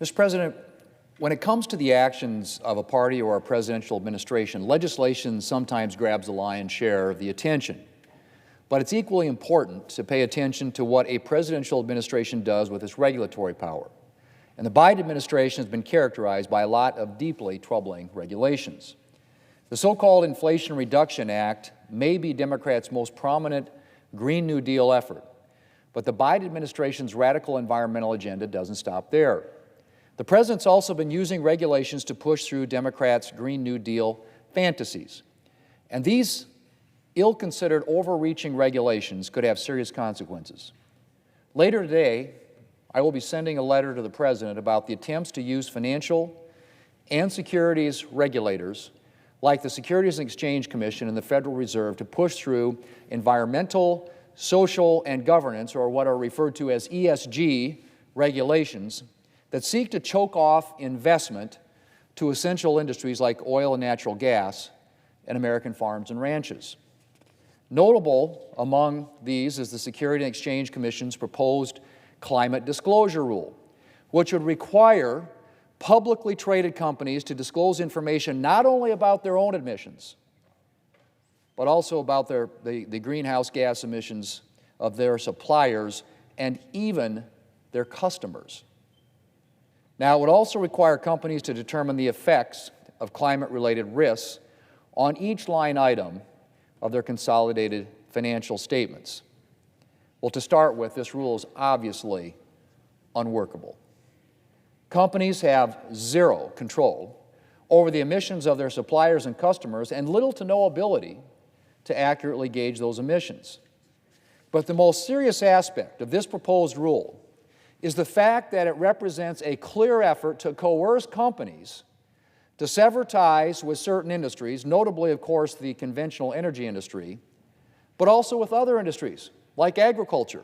Mr. President, when it comes to the actions of a party or a presidential administration, legislation sometimes grabs the lion's share of the attention. But it's equally important to pay attention to what a presidential administration does with its regulatory power. And the Biden administration has been characterized by a lot of deeply troubling regulations. The so-called Inflation Reduction Act may be Democrats' most prominent Green New Deal effort, but the Biden administration's radical environmental agenda doesn't stop there. The president's also been using regulations to push through Democrats' Green New Deal fantasies. And these ill-considered, overreaching regulations could have serious consequences. Later today, I will be sending a letter to the President about the attempts to use financial and securities regulators like the Securities and Exchange Commission and the Federal Reserve to push through environmental, social, and governance, or what are referred to as ESG regulations, that seek to choke off investment to essential industries like oil and natural gas and American farms and ranches. Notable among these is the Securities and Exchange Commission's proposed climate disclosure rule, which would require publicly traded companies to disclose information not only about their own emissions, but also about the greenhouse gas emissions of their suppliers and even their customers. Now, it would also require companies to determine the effects of climate-related risks on each line item of their consolidated financial statements. Well, to start with, this rule is obviously unworkable. Companies have zero control over the emissions of their suppliers and customers and little to no ability to accurately gauge those emissions. But the most serious aspect of this proposed rule is the fact that it represents a clear effort to coerce companies to sever ties with certain industries, notably, of course, the conventional energy industry, but also with other industries, like agriculture.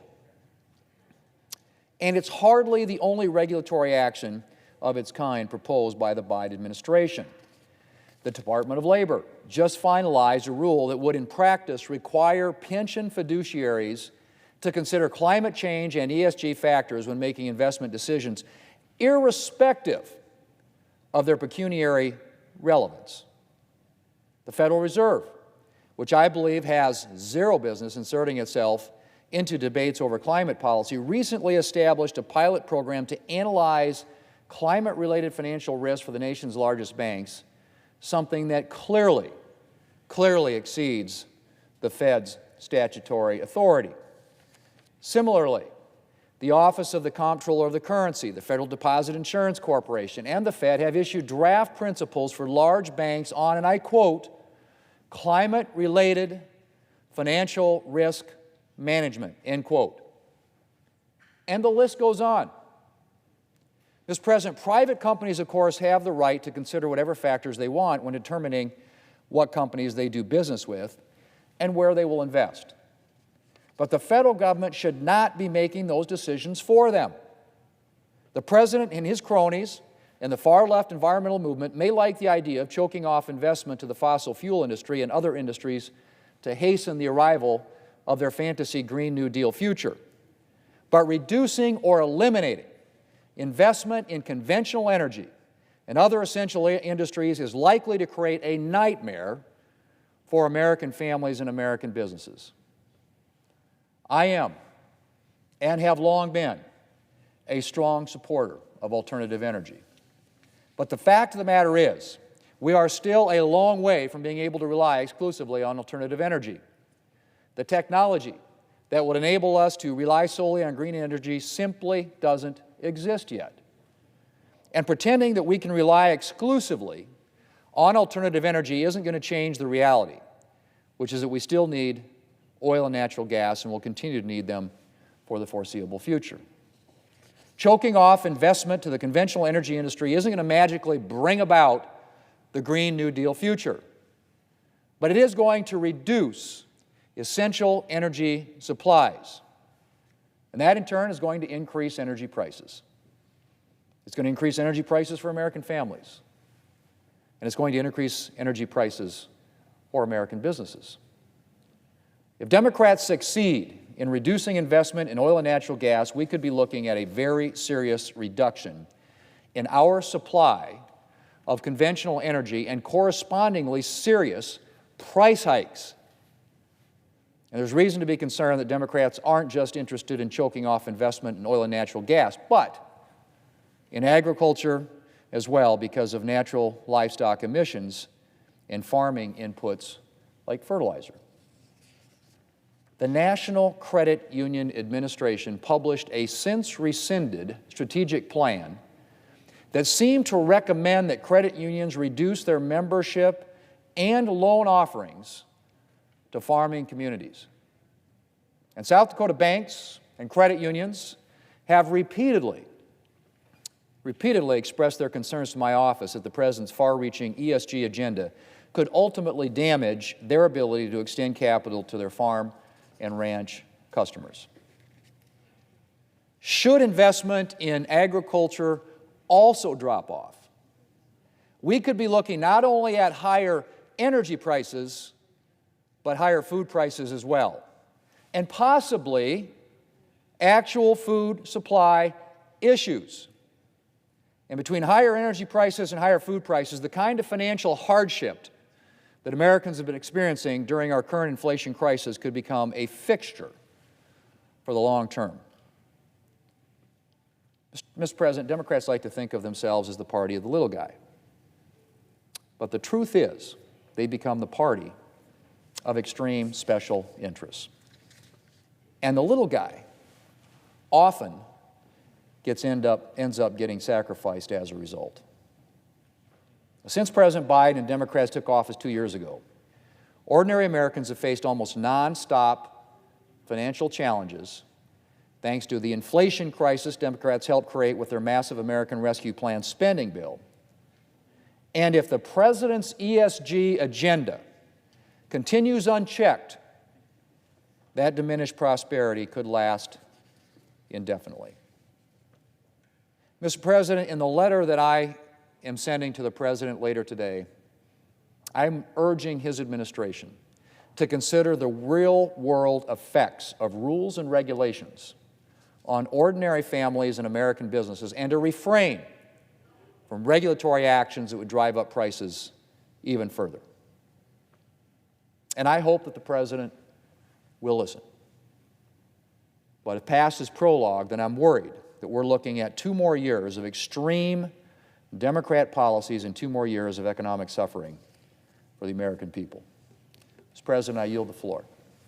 And it's hardly the only regulatory action of its kind proposed by the Biden administration. The Department of Labor just finalized a rule that would, in practice, require pension fiduciaries to consider climate change and ESG factors when making investment decisions, irrespective of their pecuniary relevance. The Federal Reserve, which I believe has zero business inserting itself into debates over climate policy, recently established a pilot program to analyze climate-related financial risk for the nation's largest banks, something that clearly exceeds the Fed's statutory authority. Similarly, the Office of the Comptroller of the Currency, the Federal Deposit Insurance Corporation, and the Fed have issued draft principles for large banks on, and I quote, climate-related financial risk management, end quote. And the list goes on. Mr. President, private companies, of course, have the right to consider whatever factors they want when determining what companies they do business with and where they will invest. But the federal government should not be making those decisions for them. The President and his cronies and the far-left environmental movement may like the idea of choking off investment to the fossil fuel industry and other industries to hasten the arrival of their fantasy Green New Deal future. But reducing or eliminating investment in conventional energy and other essential industries is likely to create a nightmare for American families and American businesses. I am, and have long been, a strong supporter of alternative energy. But the fact of the matter is, we are still a long way from being able to rely exclusively on alternative energy. The technology that would enable us to rely solely on green energy simply doesn't exist yet. And pretending that we can rely exclusively on alternative energy isn't going to change the reality, which is that we still need oil and natural gas and will continue to need them for the foreseeable future. Choking off investment to the conventional energy industry isn't going to magically bring about the Green New Deal future, but it is going to reduce essential energy supplies. And that, in turn, is going to increase energy prices. It's going to increase energy prices for American families. And it's going to increase energy prices for American businesses. If Democrats succeed in reducing investment in oil and natural gas, we could be looking at a very serious reduction in our supply of conventional energy and correspondingly serious price hikes. And there's reason to be concerned that Democrats aren't just interested in choking off investment in oil and natural gas, but in agriculture as well, because of natural livestock emissions and farming inputs like fertilizer. The National Credit Union Administration published a since-rescinded strategic plan that seemed to recommend that credit unions reduce their membership and loan offerings to farming communities. And South Dakota banks and credit unions have repeatedly expressed their concerns to my office that the President's far-reaching ESG agenda could ultimately damage their ability to extend capital to their farm and ranch customers. Should investment in agriculture also drop off, we could be looking not only at higher energy prices, but higher food prices as well, and possibly actual food supply issues. And between higher energy prices and higher food prices, the kind of financial hardship that Americans have been experiencing during our current inflation crisis could become a fixture for the long term. Mr. President, Democrats like to think of themselves as the party of the little guy. But the truth is, they become the party of extreme special interests. And the little guy often ends up getting sacrificed as a result. Since President Biden and Democrats took office 2 years ago, ordinary Americans have faced almost nonstop financial challenges thanks to the inflation crisis Democrats helped create with their massive American Rescue Plan spending bill. And if the President's ESG agenda continues unchecked, that diminished prosperity could last indefinitely. Mr. President, in the letter that I am sending to the President later today, I'm urging his administration to consider the real-world effects of rules and regulations on ordinary families and American businesses, and to refrain from regulatory actions that would drive up prices even further. And I hope that the President will listen. But if past his prologue, then I'm worried that we're looking at 2 more years of extreme Democrat policies and 2 more years of economic suffering for the American people. Mr. President, I yield the floor.